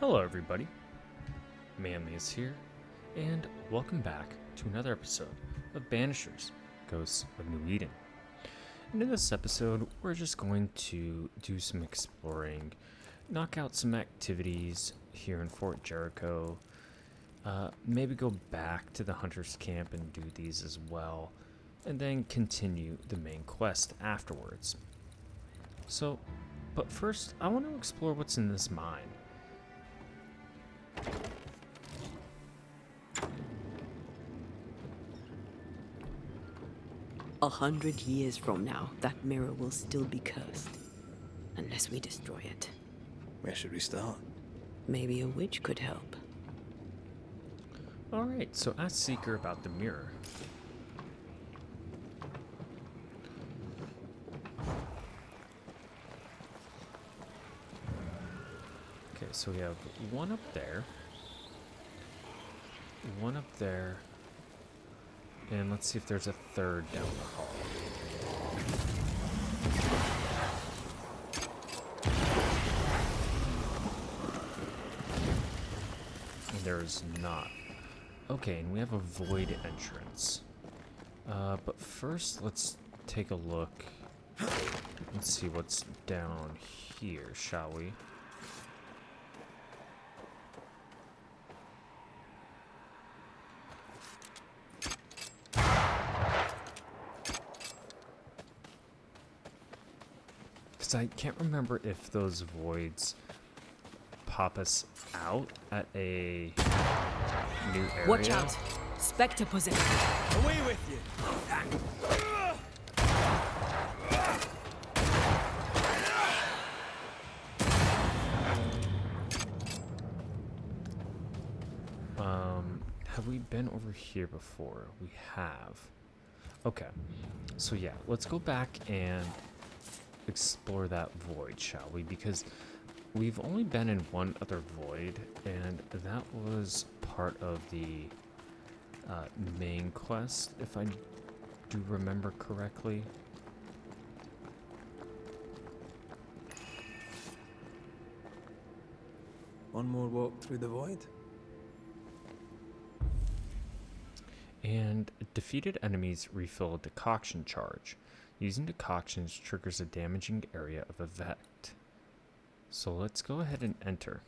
Hello everybody, Manly is here, and welcome back to another episode of Banishers, Ghosts of New Eden. And in this episode, we're just going to do some exploring, knock out some activities here in Fort Jericho, maybe go back to the Hunter's Camp and do these as well, and then continue the main quest afterwards. But first, I want to explore what's in this mine. 100 years from now, that mirror will still be cursed. Unless we destroy it. Where should we start? Maybe a witch could help. Alright, so ask Seeker about the mirror. Okay, so we have one up there. One up there. And let's see if there's a third down the hall. And there is not. Okay, and we have a void entrance. But first, let's take a look. Let's see what's down here, shall we? I can't remember if those voids pop us out at a new area. Watch out! Spectre possession! Away with you! Have we been over here before? We have. Okay. So yeah, let's go back and explore that void, shall we? Because we've only been in one other void, and that was part of the main quest, if I do remember correctly. One more walk through the void. And defeated enemies refill a decoction charge. Using decoctions triggers a damaging area of effect. So let's go ahead and enter.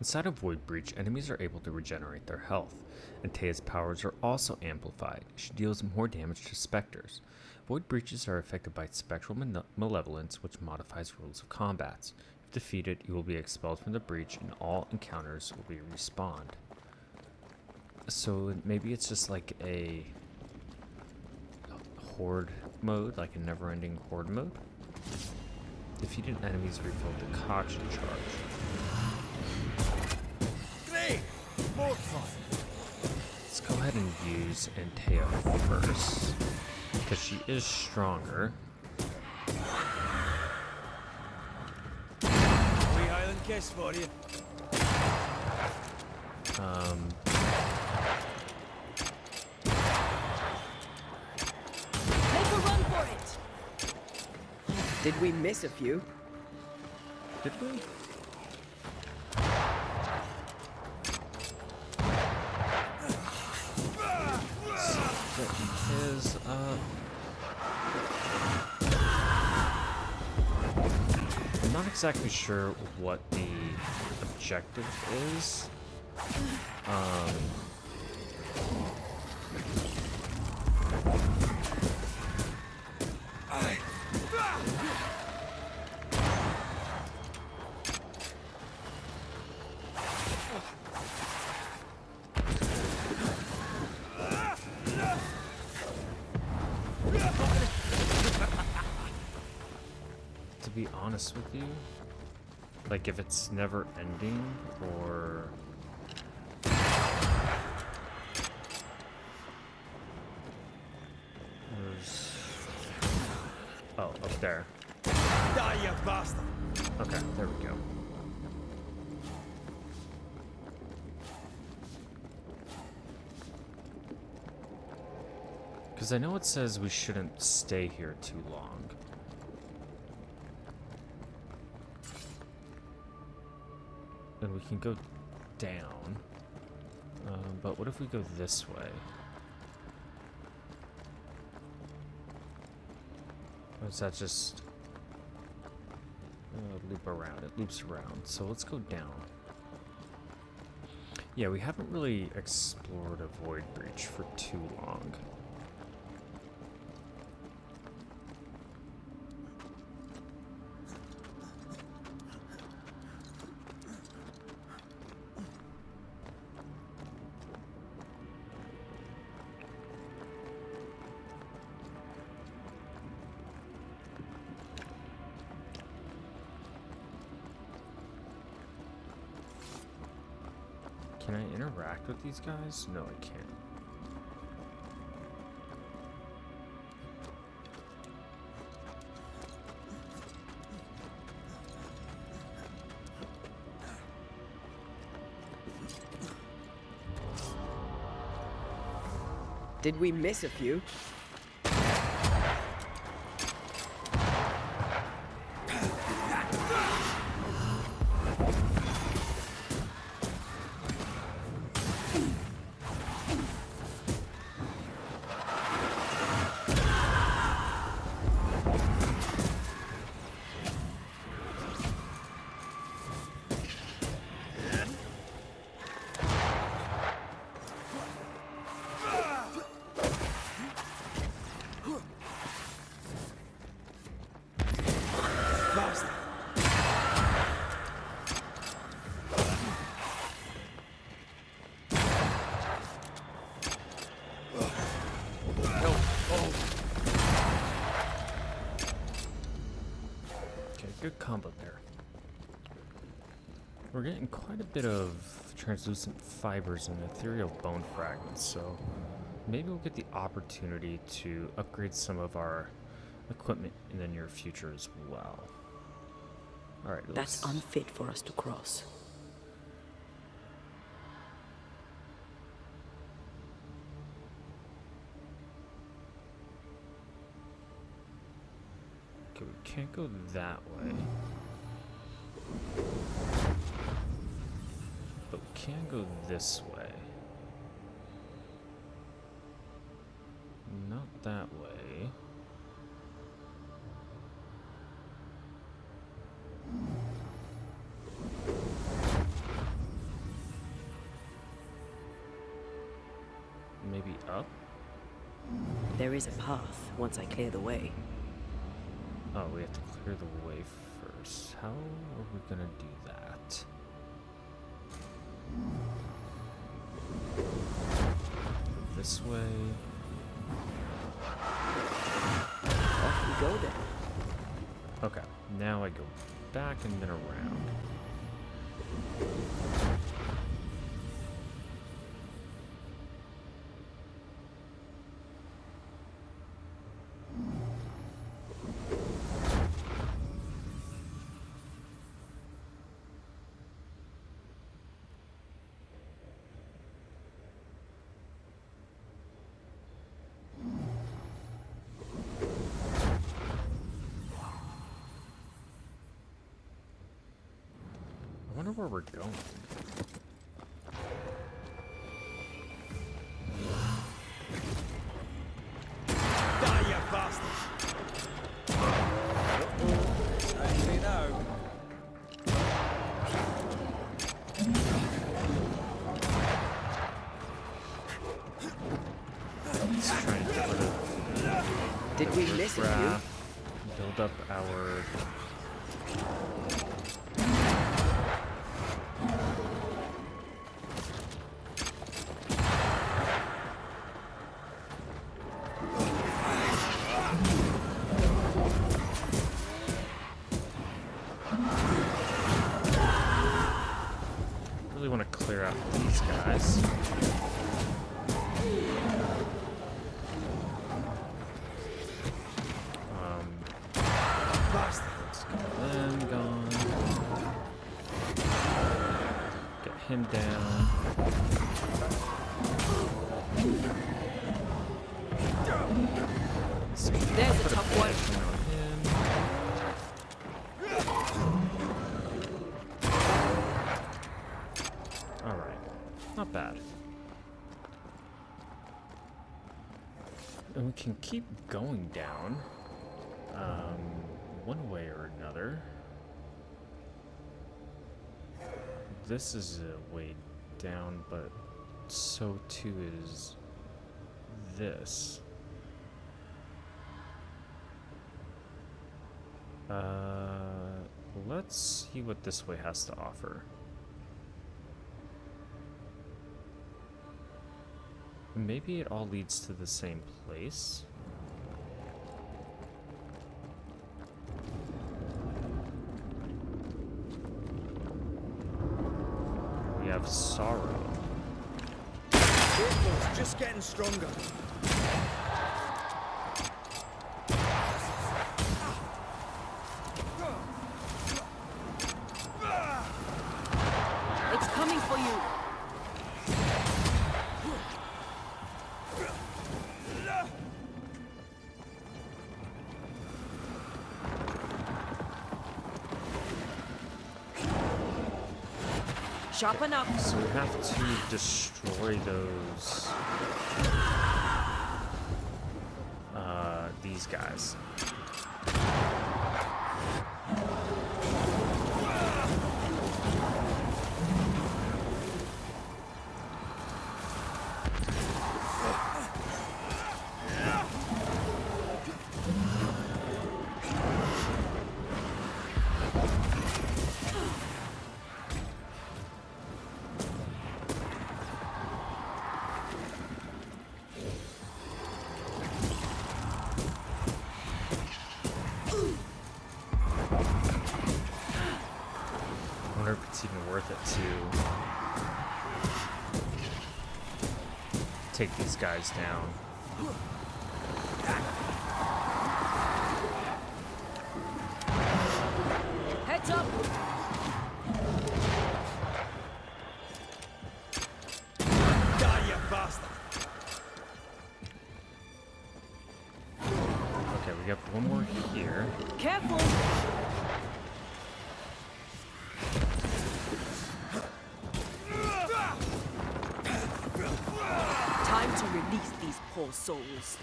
Inside a Void Breach, enemies are able to regenerate their health. Antea's powers are also amplified. She deals more damage to specters. Void Breaches are affected by spectral malevolence, which modifies rules of combat. If defeated, you will be expelled from the breach and all encounters will be respawned. So maybe it's just like a horde mode, like a never-ending horde mode. Defeated enemies refill decoction charge. More fun. Let's go ahead and use Antea first, because she is stronger. Wee Highland kiss for you. Make a run for it! Did we miss a few? Did we? Is I'm not exactly sure what the objective is. To be honest with you, like if it's never ending or there's Oh, up there. Die, you bastard! Okay, there we go. Because I know it says we shouldn't stay here too long. And we can go down. But what if we go this way? Or is that just loop around? It loops around. So let's go down. Yeah, we haven't really explored a void breach for too long. Can I interact with these guys? No, I can't. Did we miss a few? Good combo there. We're getting quite a bit of translucent fibers and ethereal bone fragments, so maybe we'll get the opportunity to upgrade some of our equipment in the near future as well. Alright, That's unfit for us to cross. Okay, we can't go that way. But we can go this way. Not that way. Maybe up? There is a path once I clear the way. Oh, we have to clear the way first. How are we gonna do that? This way. Off we go then. Okay, now I go back and then around. I wonder where we're going. Die, you bastard! Actually, no. Let's try and get rid of Did we miss a few? riffraff, build up our really want to clear out these guys. Bastard! Let's him down. There's a tough one. Alright, not bad. And we can keep going down, one way or another. This is a way down, but so too is this. Let's see what this way has to offer. Maybe it all leads to the same place. We have sorrow. Vehicle's just getting stronger. It's coming for you. Sharpen up. So we have to destroy those, these guys. I wonder if it's even worth it to take these guys down. Heads up. Die, you bastard! Okay, we got one more here. Careful. Time to release these poor souls.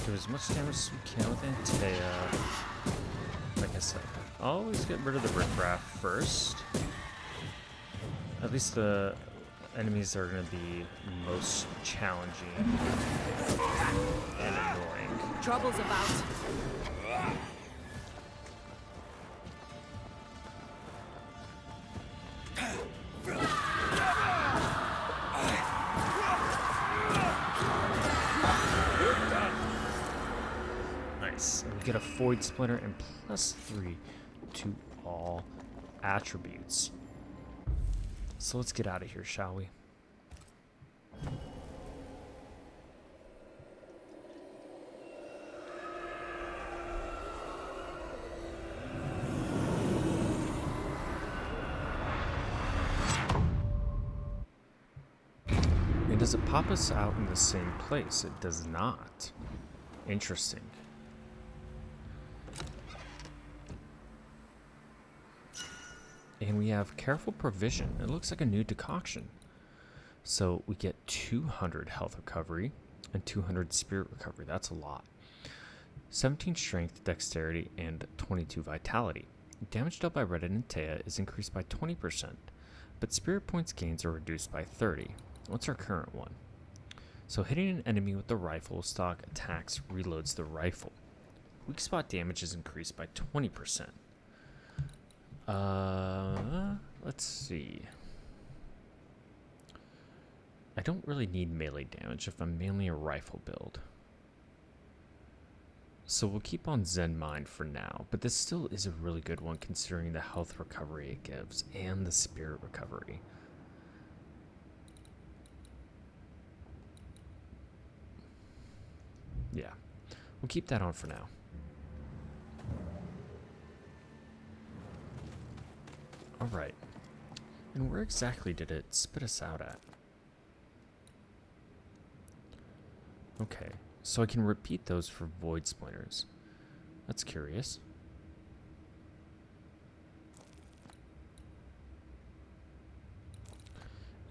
Do as much damage as we can with Antea. Like I said, always get rid of the riffraff first. At least the enemies are going to be most challenging and annoying. Trouble's about. Nice. And we get a Void Splinter and +3 to all attributes. So let's get out of here, shall we? And does it pop us out in the same place? It does not. Interesting. And we have Careful Provision. It looks like a new decoction. So we get 200 health recovery and 200 spirit recovery. That's a lot. 17 strength, dexterity, and 22 vitality. Damage dealt by Red and Antea is increased by 20%, but spirit points gains are reduced by 30. What's our current one? So hitting an enemy with the rifle stock attacks reloads the rifle. Weak spot damage is increased by 20%. Let's see. I don't really need melee damage if I'm mainly a rifle build. So we'll keep on Zen Mind for now, but this still is a really good one considering the health recovery it gives and the spirit recovery. Yeah, we'll keep that on for now. Alright, and where exactly did it spit us out at? Okay, so I can repeat those for void splinters. That's curious.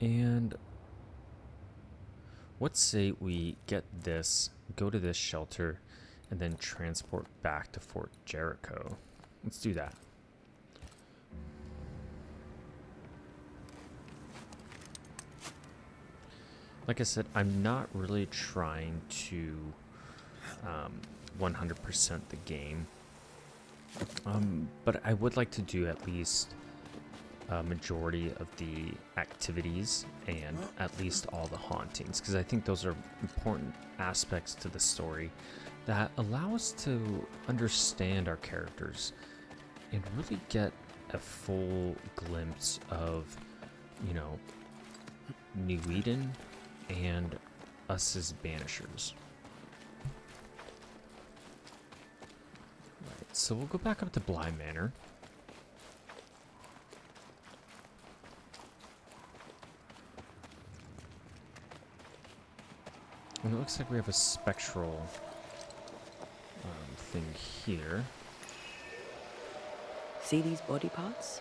And let's say we get this, go to this shelter, and then transport back to Fort Jericho. Let's do that. Like I said, I'm not really trying to 100% the game, but I would like to do at least a majority of the activities and at least all the hauntings, because I think those are important aspects to the story that allow us to understand our characters and really get a full glimpse of, you know, New Eden and us as Banishers. Right, so we'll go back up to Bly Manor. And it looks like we have a spectral thing here. See these body parts?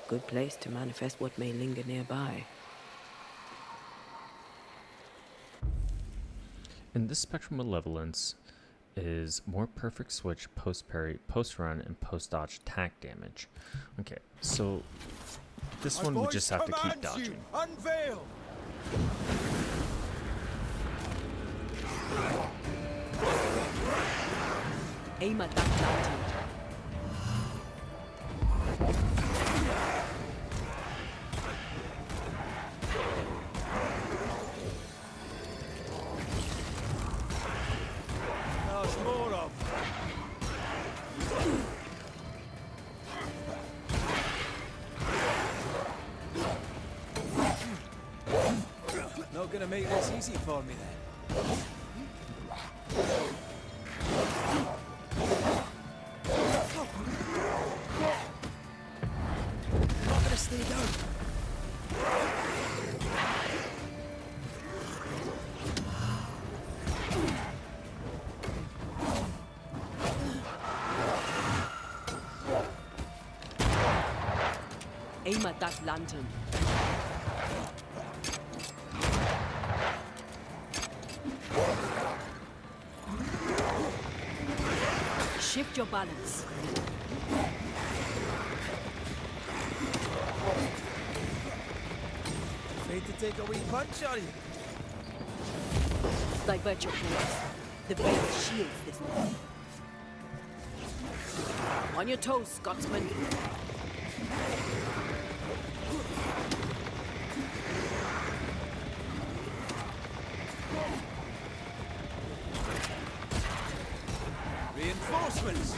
Good place to manifest what may linger nearby. And this spectral malevolence is more perfect switch, post parry, post run, and post dodge attack damage. Okay, so this one we just have to keep dodging. Unveil! Aim at that mountain. There's more of. Not gonna make this easy for me then. Not gonna stay down. Aim at that lantern. Shift your balance. Afraid to take a wee punch, are you? Divert your force. The blade shields this one. On your toes, Scotsman. Reinforcements!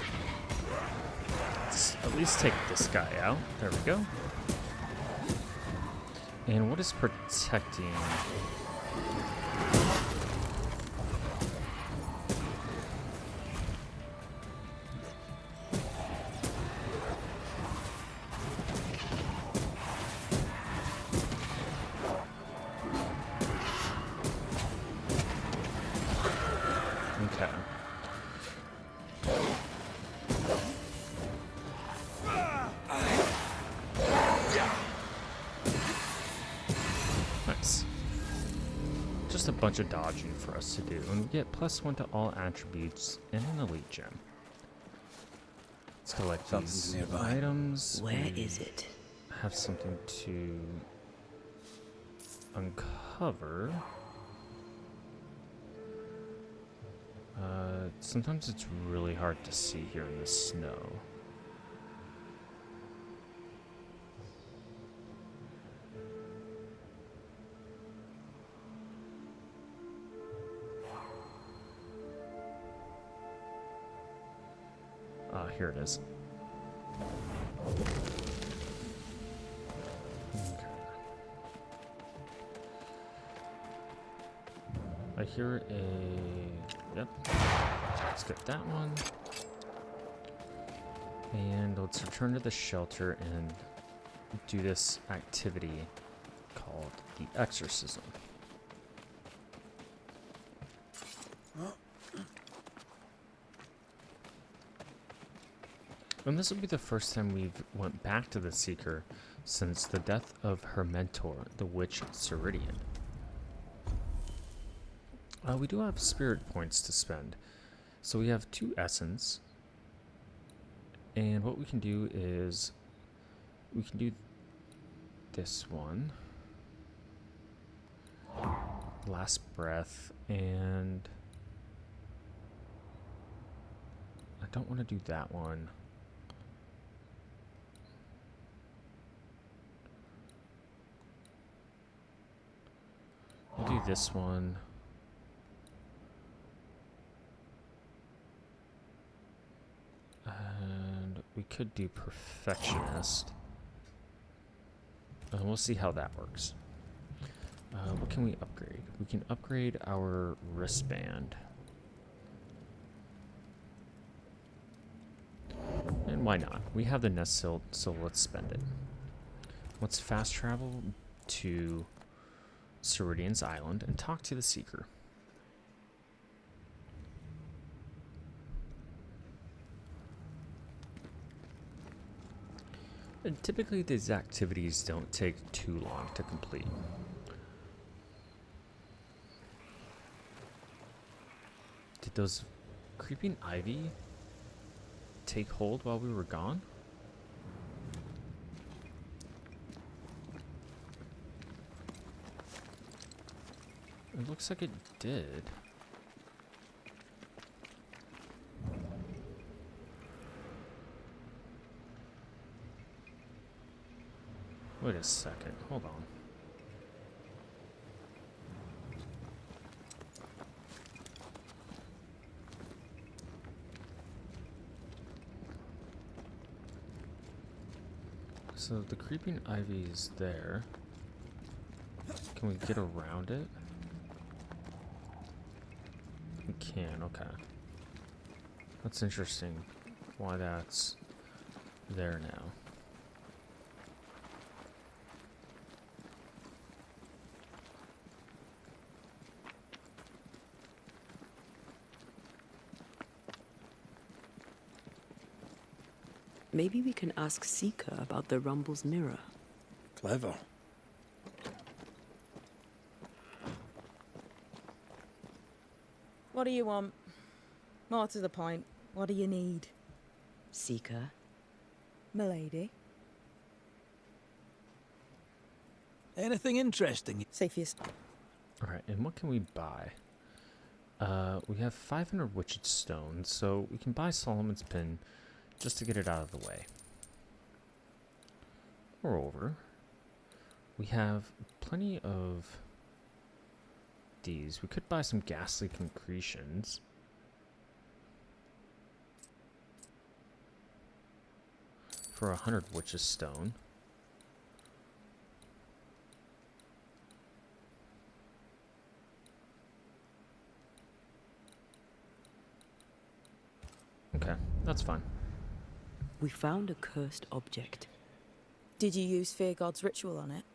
Let's at least take this guy out. There we go. And what is protecting? Okay. Nice. Just a bunch of dodging for us to do, and we get +1 to all attributes and an elite gem. Let's collect Something's these nearby. items. Where and is it? have something to uncover. Sometimes it's really hard to see here in the snow. here it is. Okay. I hear a... Yep. Let's get that one. And let's return to the shelter and do this activity called the exorcism. And this will be the first time we've went back to the Seeker since the death of her mentor, the witch Ceridian. We do have spirit points to spend. So we have 2 essence. And what we can do is we can do this one. Last breath, and I don't want to do that one. I'll do this one. And we could do Perfectionist. And we'll see how that works. What can we upgrade? We can upgrade our wristband. And why not? We have the nest so let's spend it. Let's fast travel to Ceridian's Island and talk to the Seeker. And typically these activities don't take too long to complete. Did those creeping ivy take hold while we were gone? It looks like it did. Wait a second, hold on. So the creeping ivy is there. Can we get around it? We can, okay. That's interesting why that's there now. Maybe we can ask Seeker about the Rumble's mirror. Clever. What do you want? More to the point, what do you need? Seeker? Milady? Anything interesting? Safest. Alright, and what can we buy? We have 500 witched stones, so we can buy Solomon's pin just to get it out of the way. Moreover, we have plenty of these. We could buy some ghastly concretions. For 100 witch's stone. Okay, that's fine. We found a cursed object. Did you use Fear God's ritual on it?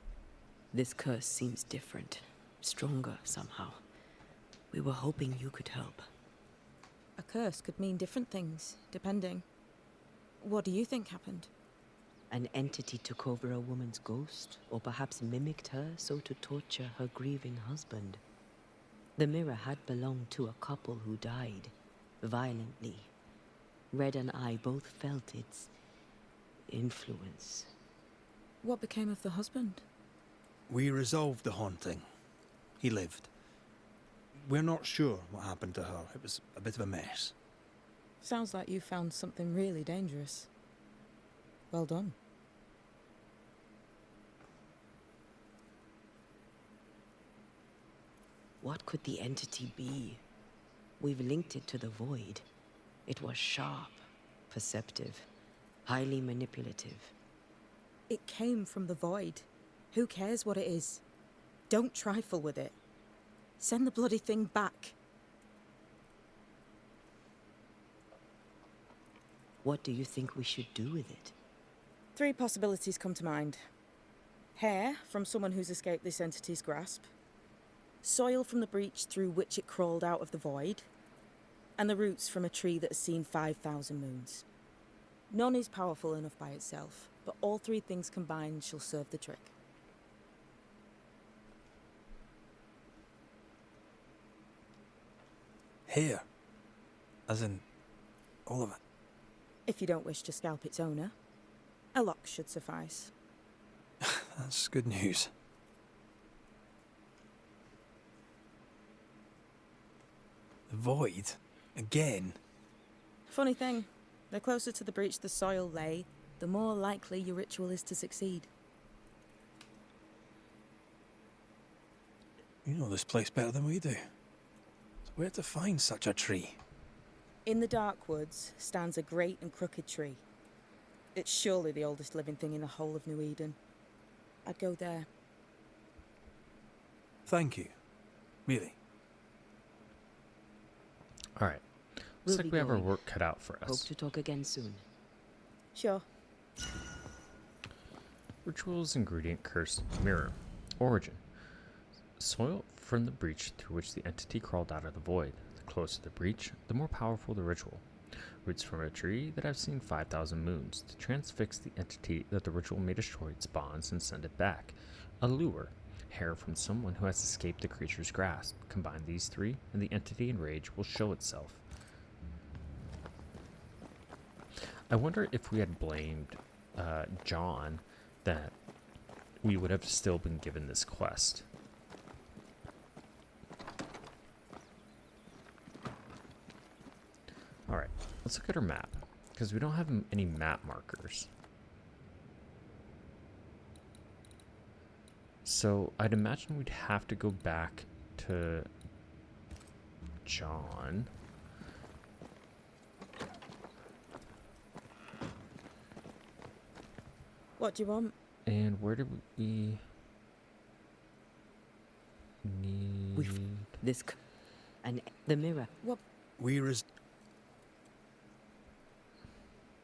This curse seems different, stronger somehow. We were hoping you could help. A curse could mean different things, depending. What do you think happened? An entity took over a woman's ghost, or perhaps mimicked her so to torture her grieving husband. The mirror had belonged to a couple who died, violently. Red and I both felt its influence. What became of the husband? We resolved the haunting. He lived. We're not sure what happened to her. It was a bit of a mess. Sounds like you found something really dangerous. Well done. What could the entity be? We've linked it to the void. It was sharp, Perceptive. Highly manipulative. It came from the void. Who cares what it is? Don't trifle with it. Send the bloody thing back. What do you think we should do with it? 3 possibilities come to mind. Hair from someone who's escaped this entity's grasp. Soil from the breach through which it crawled out of the void. And the roots from a tree that has seen 5,000 moons. None is powerful enough by itself, but all 3 things combined shall serve the trick. Here. As in, all of it. If you don't wish to scalp its owner, a lock should suffice. That's good news. The void? Again? Funny thing, the closer to the breach the soil lay, the more likely your ritual is to succeed. You know this place better than we do. So where to find such a tree? In the dark woods stands a great and crooked tree. It's surely the oldest living thing in the whole of New Eden. I'd go there. Thank you. Really. Alright. We'll Looks like be we have our going. work cut out for Hope us. to talk again soon. Sure. Rituals ingredient cursed mirror. Origin. Soil from the breach through which the entity crawled out of the void. The closer the breach, the more powerful the ritual. Roots from a tree that have seen 5,000 moons. To transfix the entity that the ritual may destroy its bonds and send it back. A lure. Hair from someone who has escaped the creature's grasp. Combine these 3 and the entity in rage will show itself. I wonder if we had blamed John that we would have still been given this quest. Alright, let's look at our map, because we don't have any map markers. So I'd imagine we'd have to go back to John. What do you want? And where did we need... And the mirror. We're as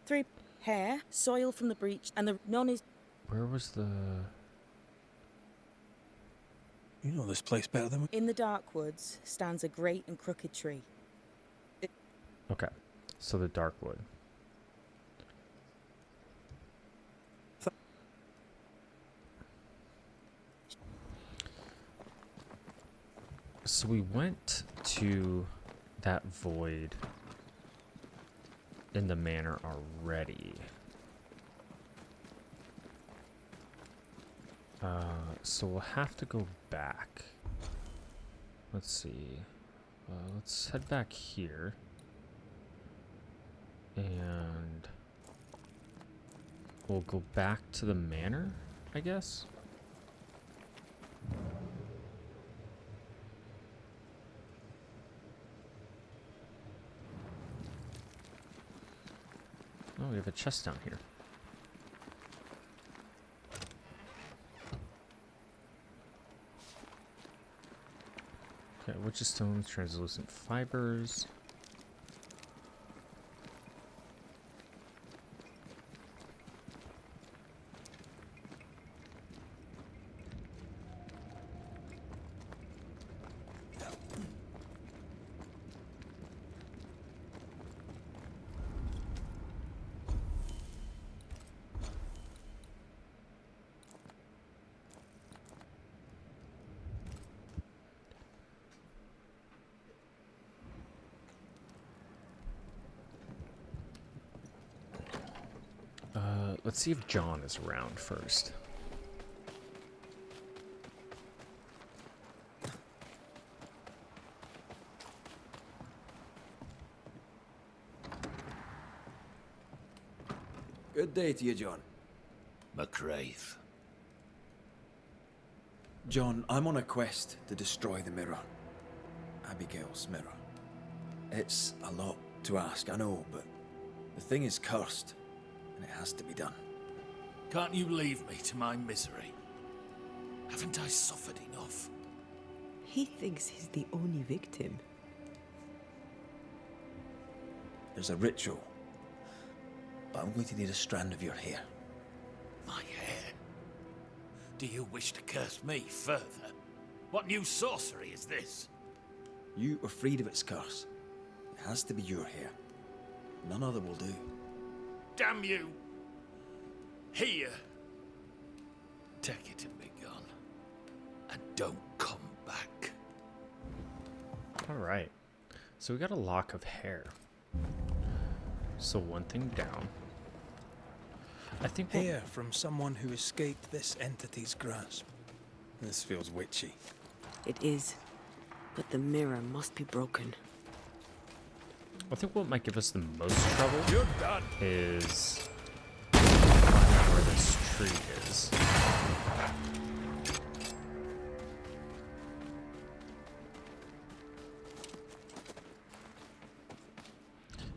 3 hair, soil from the breach, and the none is... Where was the... You know this place better than we... In the dark woods stands a great and crooked tree. Okay, so the dark wood. So we went to that void in the manor already. So we'll have to go back. Let's see. Let's head back here. And we'll go back to the manor, I guess. Oh, we have a chest down here. Okay, witch's stones, translucent fibers. Let's see if John is around first. Good day to you, John. Raith. John, I'm on a quest to destroy the mirror. Abigail's mirror. It's a lot to ask, I know, but The thing is cursed, and it has to be done. Can't you leave me to my misery? Haven't I suffered enough? He thinks he's the only victim. There's a ritual, but I'm going to need a strand of your hair. My hair? Do you wish to curse me further? What new sorcery is this? You are freed of its curse. It has to be your hair. None other will do. Damn you! Here. Take it and be gone. And don't come back. Alright. So we got a lock of hair. So one thing down. I think we'll- Hair from someone who escaped this entity's grasp. This feels witchy. It is, but the mirror must be broken. I think what might give us the most trouble You're done. is finding out where this tree is.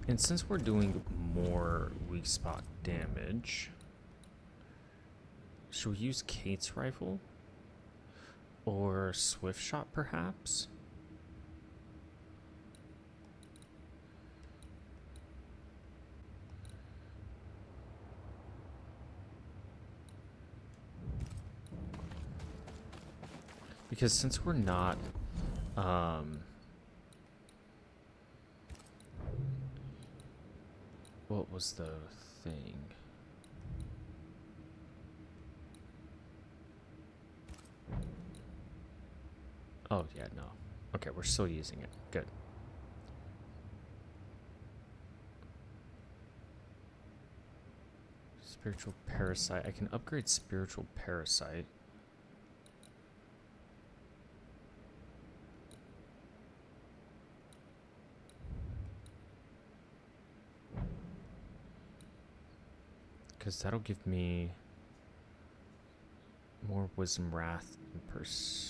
And since we're doing more weak spot damage, should we use Kate's rifle? Or Swift Shot, perhaps? Because since we're not, what was the thing? Oh, yeah, no. Okay, we're still using it. Good. Spiritual Parasite. I can upgrade Spiritual Parasite. Because that'll give me more Wisdom, Wrath, and Persistence.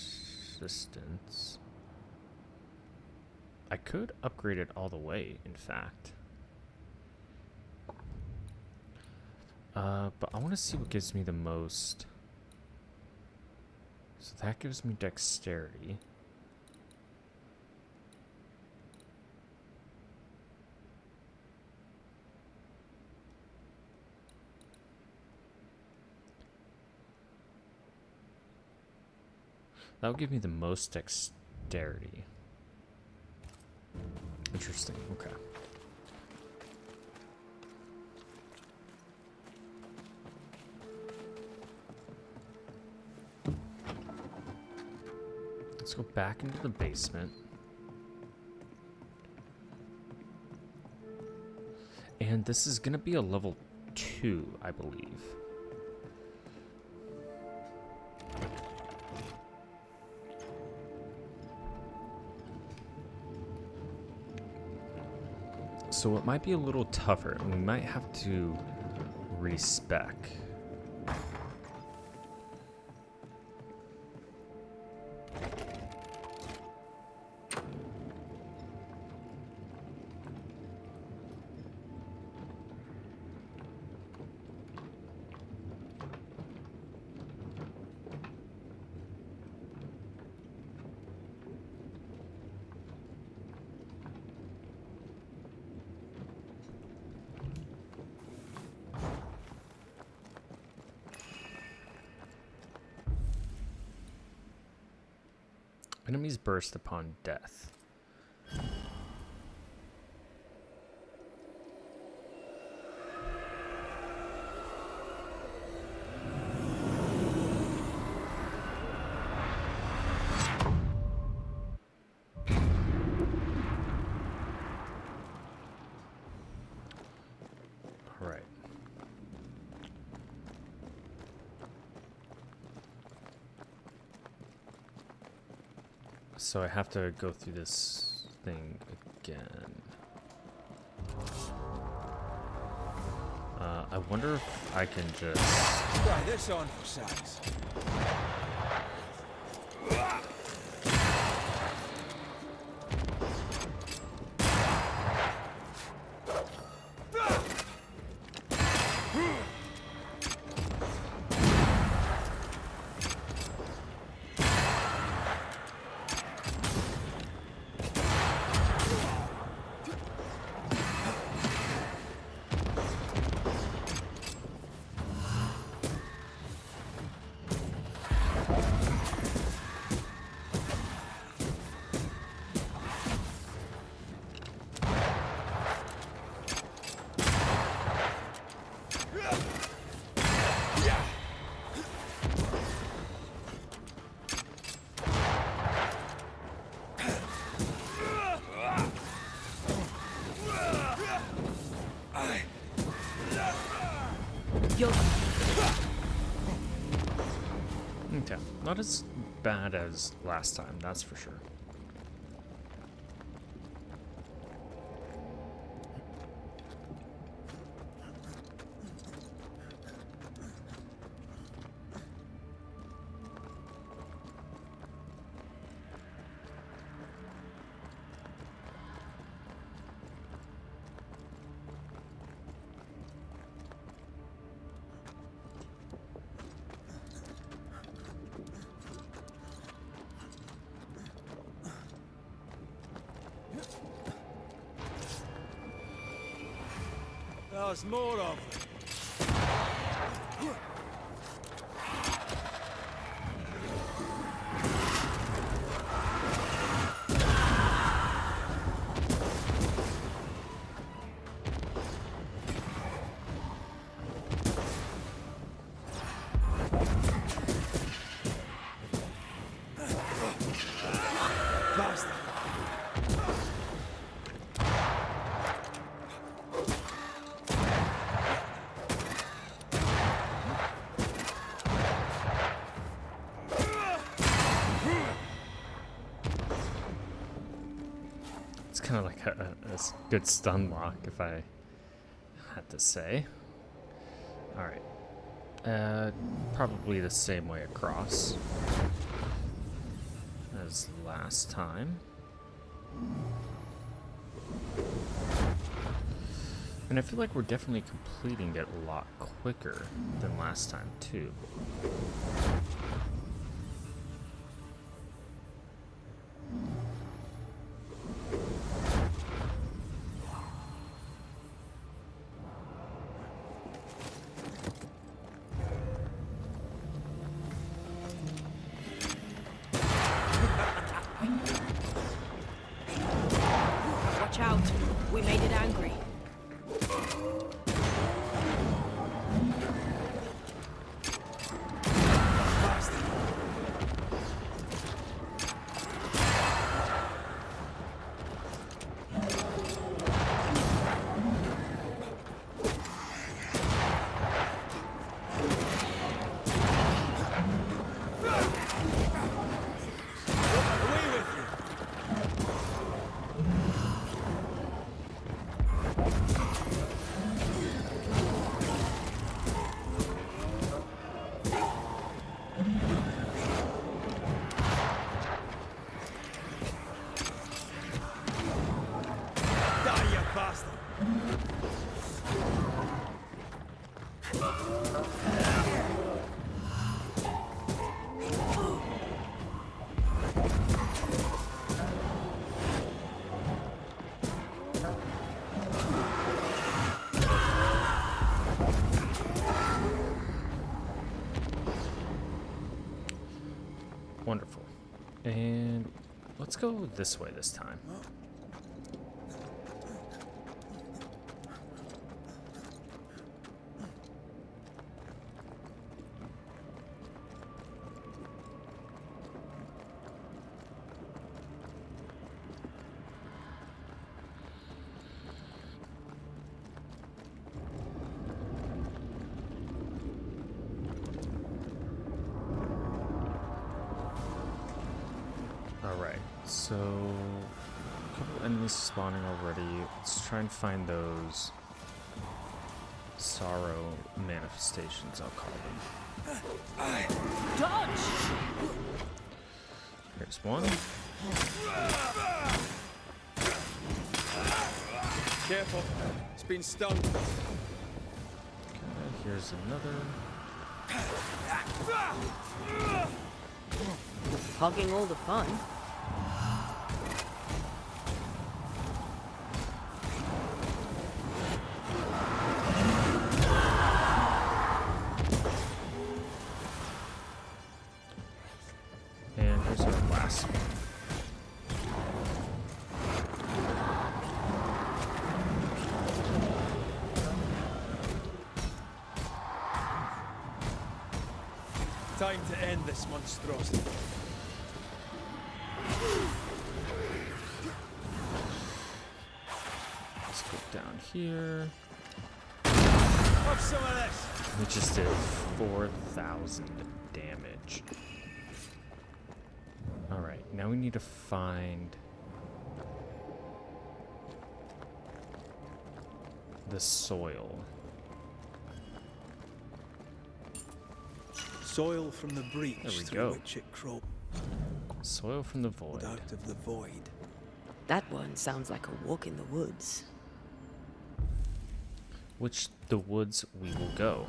I could upgrade it all the way, in fact. But I want to see what gives me the most. So that gives me Dexterity. That'll give me the most Dexterity. Interesting, okay. Let's go back into the basement. And this is gonna be a level 2, I believe. So it might be a little tougher, and we might have to respec. Enemies burst upon death. All right. So I have to go through this thing again. I wonder if I can just... Try this on for size. Yo. Okay, not as bad as last time, that's for sure. There's more of them. Bastard. It's kind of like a good stun lock, if I had to say. Alright. Probably the same way across as last time. And I feel like we're definitely completing it a lot quicker than last time, too. Watch out. We made it angry. Wonderful. And let's go this way this time. Alright, so a couple enemies spawning already. Let's try and find those sorrow manifestations, I'll call them. Dodge! Here's one. Careful. It's been stung. Okay, here's another. Hogging all the fun. And here's our last one. Time to end this monstrosity. Let's go down here. Have some of this. We just did 4,000 damage. Alright, now we need to find the soil. Soil from the breach There we through go. which it crawled Soil from the void. out of the void. That one sounds like a walk in the woods. Which the woods we will go.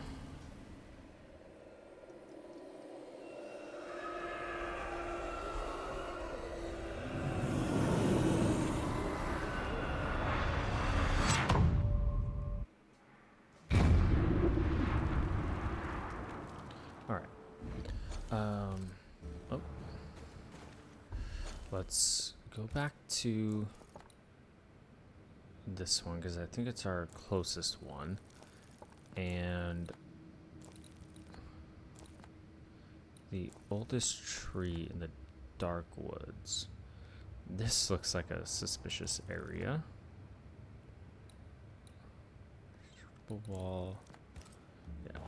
Alright. Oh. Let's go back to this one because I think it's our closest one. And the oldest tree in the dark woods. This looks like a suspicious area. The wall. Yeah.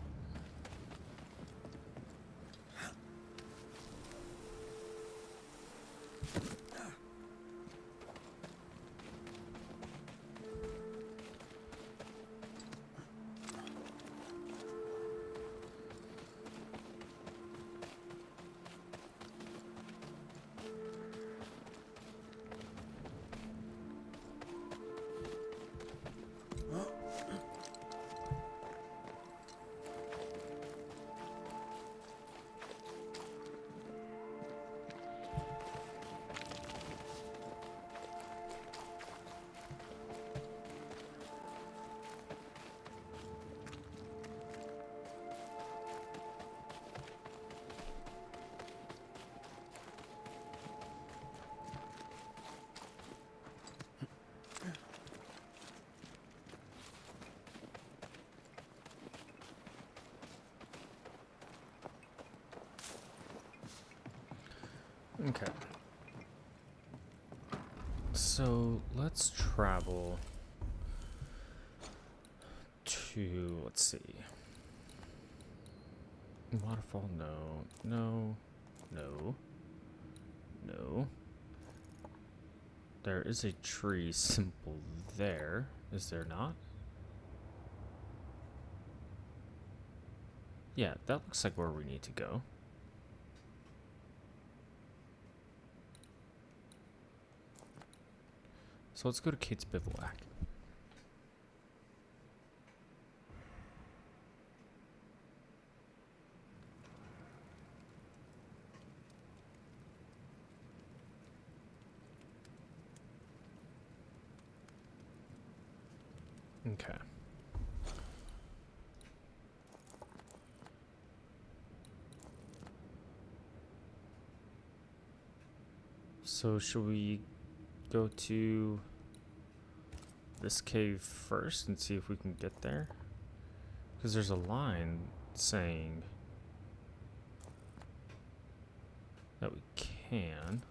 Okay. So let's travel to, let's see. Waterfall, no, no, no, no. There is a tree symbol there, is there not? Yeah, that looks like where we need to go. So let's go to Kate's Bivouac. Okay. So should we go to this cave first and see if we can get there? Because there's a line saying that we can.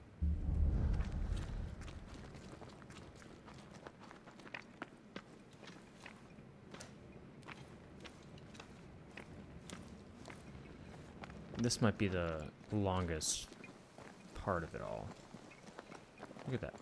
This might be the longest part of it all. Look at that.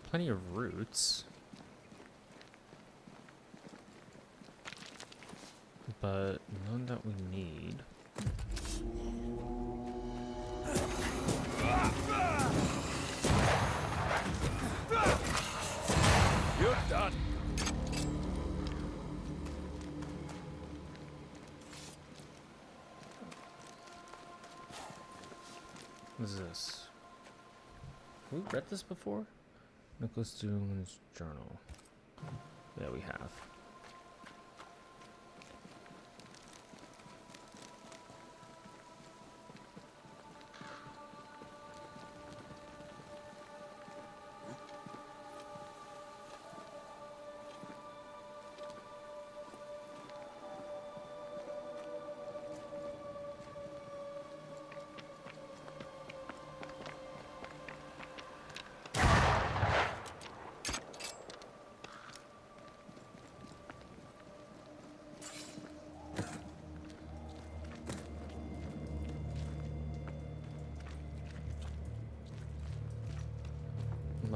Plenty of roots, but none that we need. You're done. What is this? Have we read this before? Nicholas Doone's journal. Yeah, we have.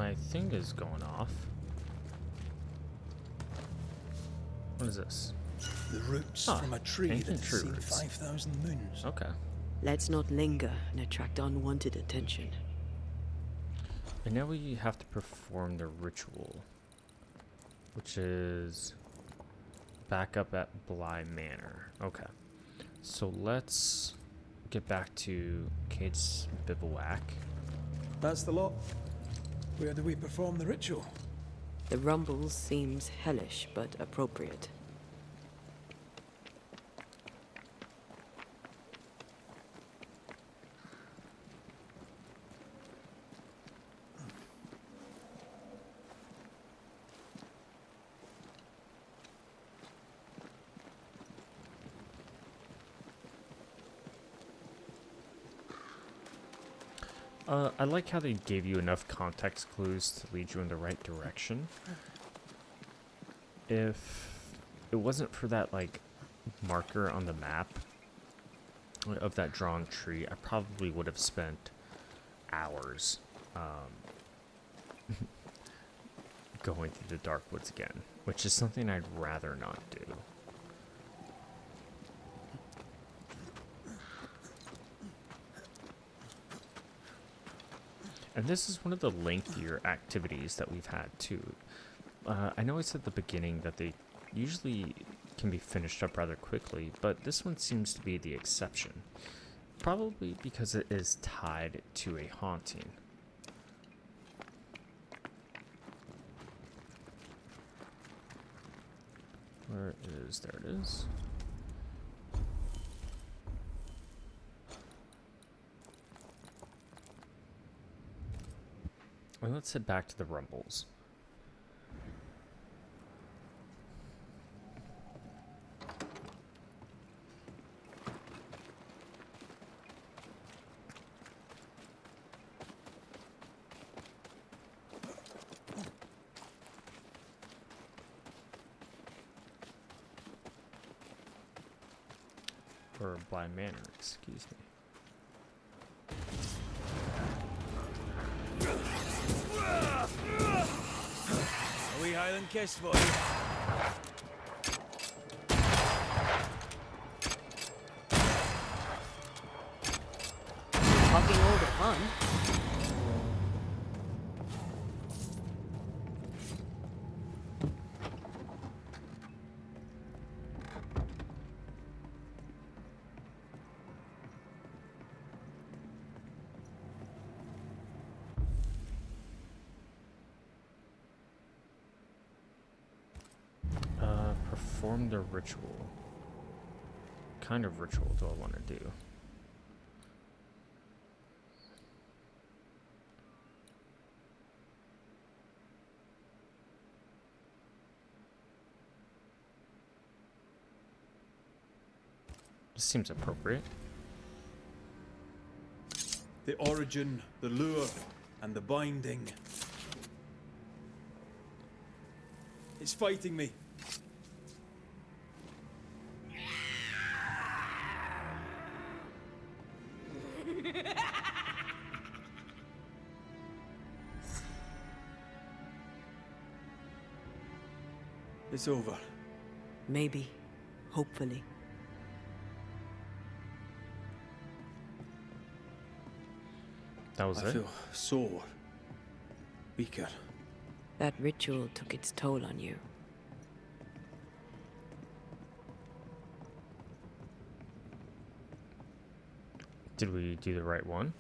My thing is going off. What is this? The roots Ah, from a tree ancient that has tree seen roots. 5,000 moons. Okay. Let's not linger and attract unwanted attention. And now we have to perform the ritual, which is back up at Bly Manor. Okay. So let's get back to Kate's bivouac. That's the lot. Where do we perform the ritual? The rumbles seems hellish but appropriate. I like how they gave you enough context clues to lead you in the right direction. If it wasn't for that, like, marker on the map of that drawn tree, I probably would have spent hours going through the dark woods again, which is something I'd rather not do. And this is one of the lengthier activities that we've had too. I know I said at the beginning that they usually can be finished up rather quickly, but this one seems to be the exception. Probably because it is tied to a haunting. Where is, there it is. And let's head back to the rumbles. Or Bly Manor, excuse me. A wee Highland kiss for you. Talking all the fun. Perform the ritual. What kind of ritual do I want to do? This seems appropriate. The origin, the lure, and the binding. It's fighting me. It's over. Maybe. Hopefully. That was I it? feel sore. Weaker. That ritual took its toll on you. Did we do the right one?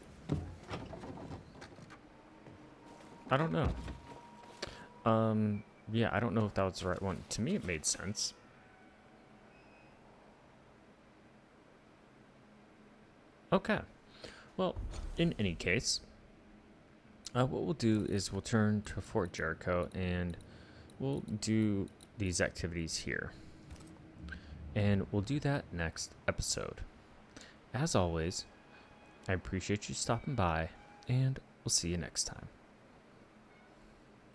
I don't know. Yeah, I don't know if that was the right one. To me, it made sense. Okay. Well, in any case, what we'll do is we'll turn to Fort Jericho and we'll do these activities here. And we'll do that next episode. As always, I appreciate you stopping by, and we'll see you next time.